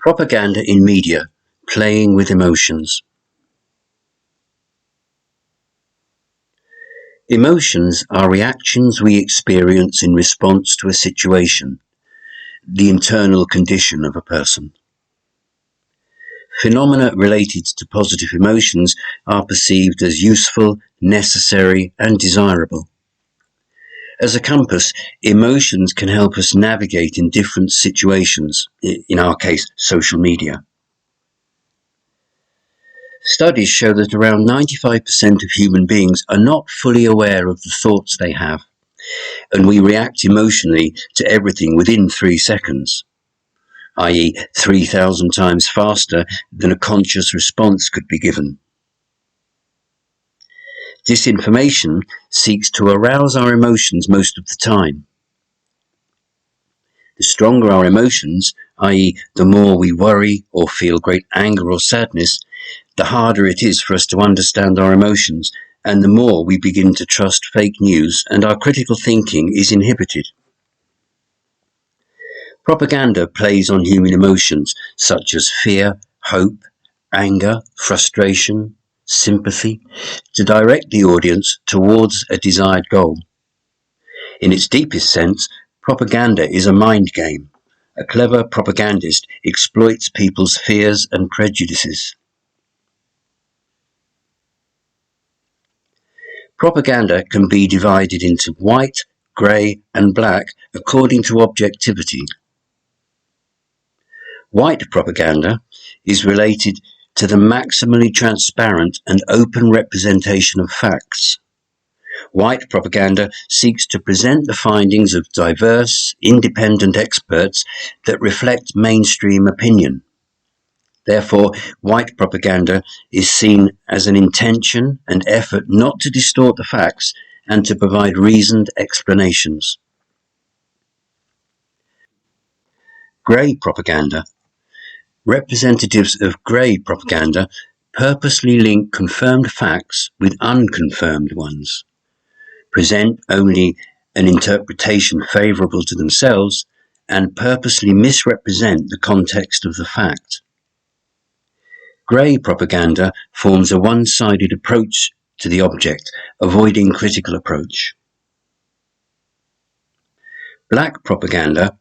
Propaganda in media, playing with emotions. Emotions are reactions we experience in response to a situation, the internal condition of a person. Phenomena related to positive emotions are perceived as useful, necessary, and desirable. As a compass, emotions can help us navigate in different situations, in our case, social media. Studies show that around 95% of human beings are not fully aware of the thoughts they have, and we react emotionally to everything within 3 seconds, i.e. 3,000 times faster than a conscious response could be given. Disinformation seeks to arouse our emotions most of the time. The stronger our emotions, i.e. the more we worry or feel great anger or sadness, the harder it is for us to understand our emotions, and the more we begin to trust fake news and our critical thinking is inhibited. Propaganda plays on human emotions such as fear, hope, anger, frustration, sympathy, to direct the audience towards a desired goal. In its deepest sense, propaganda is a mind game. A clever propagandist exploits people's fears and prejudices. Propaganda can be divided into white, grey, and black according to objectivity. White propaganda is related to the maximally transparent and open representation of facts. White propaganda seeks to present the findings of diverse, independent experts that reflect mainstream opinion. Therefore, white propaganda is seen as an intention and effort not to distort the facts and to provide reasoned explanations. Grey propaganda. Representatives of grey propaganda purposely link confirmed facts with unconfirmed ones, present only an interpretation favourable to themselves, and purposely misrepresent the context of the fact. Grey propaganda forms a one-sided approach to the object, avoiding critical approach. Black propaganda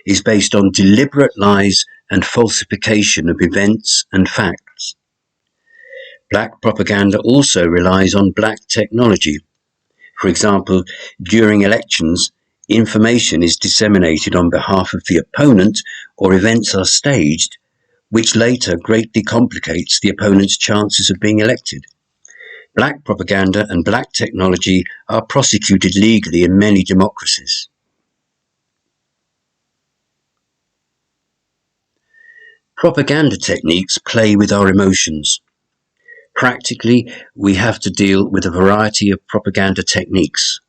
is based on deliberate lies and falsification of events and facts. Black propaganda also relies on black technology. For example, during elections, information is disseminated on behalf of the opponent or events are staged, which later greatly complicates the opponent's chances of being elected. Black propaganda and black technology are prosecuted legally in many democracies. Propaganda techniques play with our emotions. Practically, we have to deal with a variety of propaganda techniques.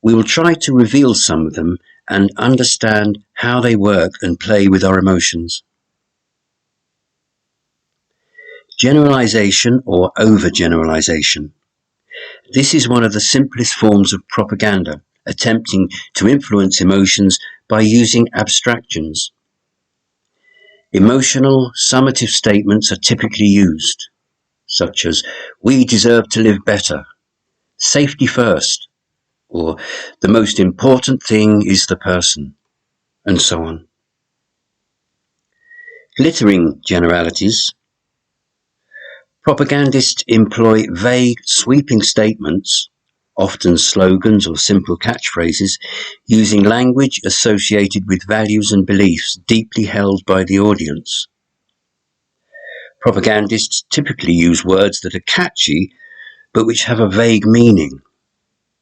We will try to reveal some of them and understand how they work and play with our emotions. Generalization or overgeneralization. This is one of the simplest forms of propaganda, attempting to influence emotions by using abstractions. Emotional, summative statements are typically used, such as, "We deserve to live better," "Safety first," or "The most important thing is the person," and so on. Glittering generalities. Propagandists employ vague, sweeping statements, often slogans or simple catchphrases, using language associated with values and beliefs deeply held by the audience. Propagandists typically use words that are catchy, but which have a vague meaning.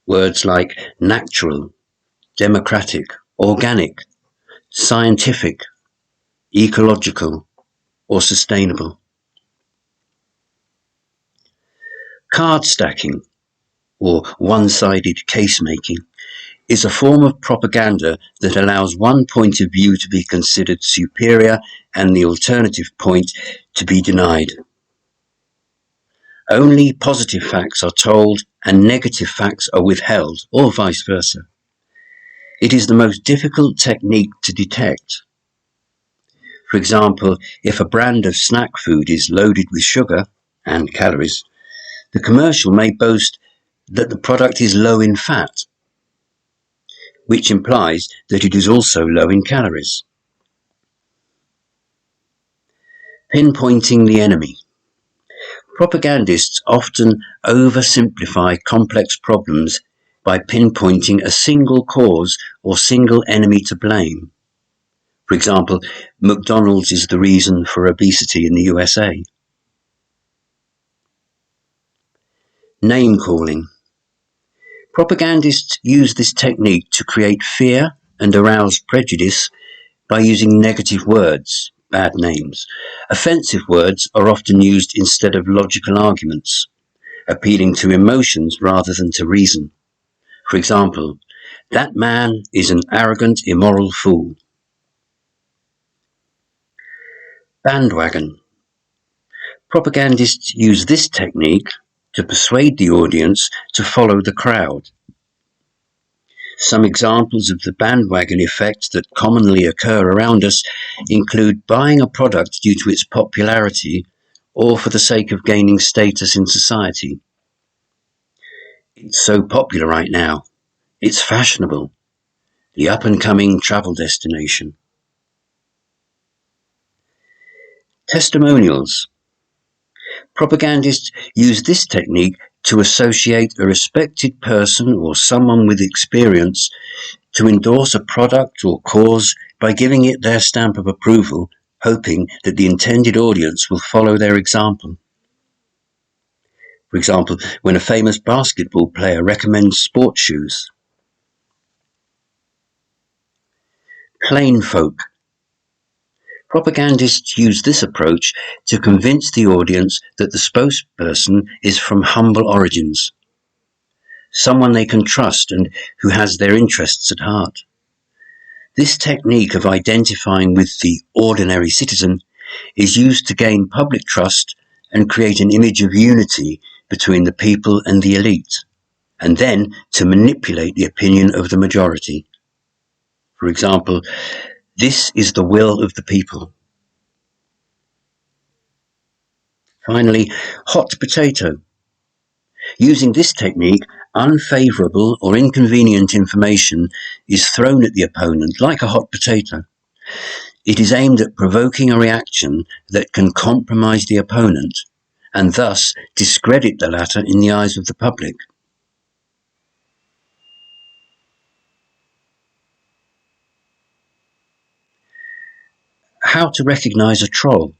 Words like natural, democratic, organic, scientific, ecological, or sustainable. Card stacking, or one-sided case-making, is a form of propaganda that allows one point of view to be considered superior and the alternative point to be denied. Only positive facts are told and negative facts are withheld, or vice versa. It is the most difficult technique to detect. For example, if a brand of snack food is loaded with sugar and calories, the commercial may boast that the product is low in fat, which implies that it is also low in calories. Pinpointing the enemy. Propagandists often oversimplify complex problems by pinpointing a single cause or single enemy to blame. For example, McDonald's is the reason for obesity in the USA. Name-calling. Propagandists use this technique to create fear and arouse prejudice by using negative words, bad names. Offensive words are often used instead of logical arguments, appealing to emotions rather than to reason. For example, that man is an arrogant, immoral fool. Bandwagon. Propagandists use this technique to persuade the audience to follow the crowd. Some examples of the bandwagon effect that commonly occur around us include buying a product due to its popularity or for the sake of gaining status in society. It's so popular right now. It's fashionable. The up-and-coming travel destination. Testimonials. Propagandists use this technique to associate a respected person or someone with experience to endorse a product or cause by giving it their stamp of approval, hoping that the intended audience will follow their example. For example, when a famous basketball player recommends sports shoes. Plain folk. Propagandists use this approach to convince the audience that the spokesperson is from humble origins, someone they can trust and who has their interests at heart. This technique of identifying with the ordinary citizen is used to gain public trust and create an image of unity between the people and the elite, and then to manipulate the opinion of the majority. For example, this is the will of the people. Finally, hot potato. Using this technique, unfavourable or inconvenient information is thrown at the opponent like a hot potato. It is aimed at provoking a reaction that can compromise the opponent and thus discredit the latter in the eyes of the public. How to recognise a troll.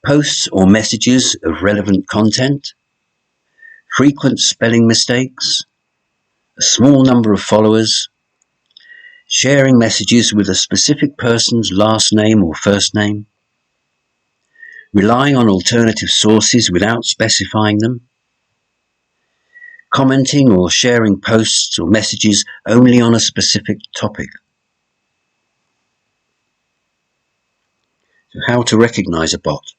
Posts or messages of relevant content, frequent spelling mistakes, a small number of followers, sharing messages with a specific person's last name or first name, relying on alternative sources without specifying them, commenting or sharing posts or messages only on a specific topic. How to recognise a bot.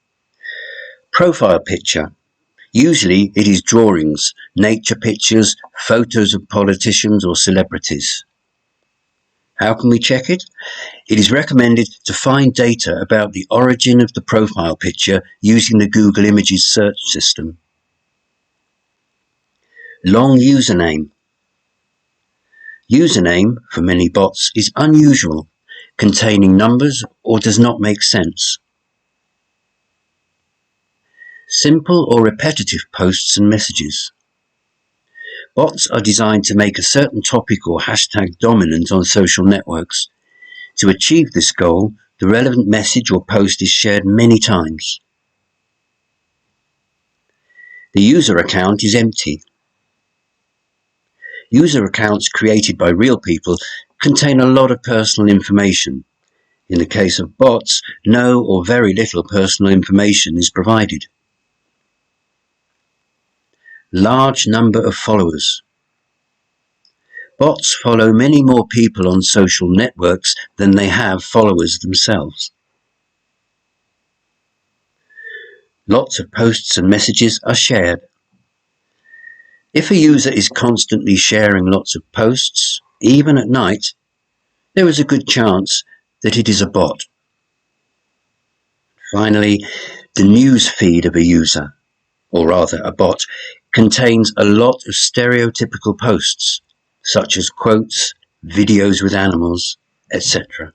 Profile picture. Usually it is drawings, nature pictures, photos of politicians or celebrities. How can we check it? It is recommended to find data about the origin of the profile picture using the Google Images search system. Long username. Username, for many bots, is unusual, containing numbers or does not make sense. Simple or repetitive posts and messages. Bots are designed to make a certain topic or hashtag dominant on social networks. To achieve this goal, the relevant message or post is shared many times. The user account is empty. User accounts created by real people contain a lot of personal information. In the case of bots, no or very little personal information is provided. Large number of followers. Bots follow many more people on social networks than they have followers themselves. Lots of posts and messages are shared. If a user is constantly sharing lots of posts, even at night, there is a good chance that it is a bot. Finally, the news feed of a user, or rather a bot, contains a lot of stereotypical posts, such as quotes, videos with animals, etc.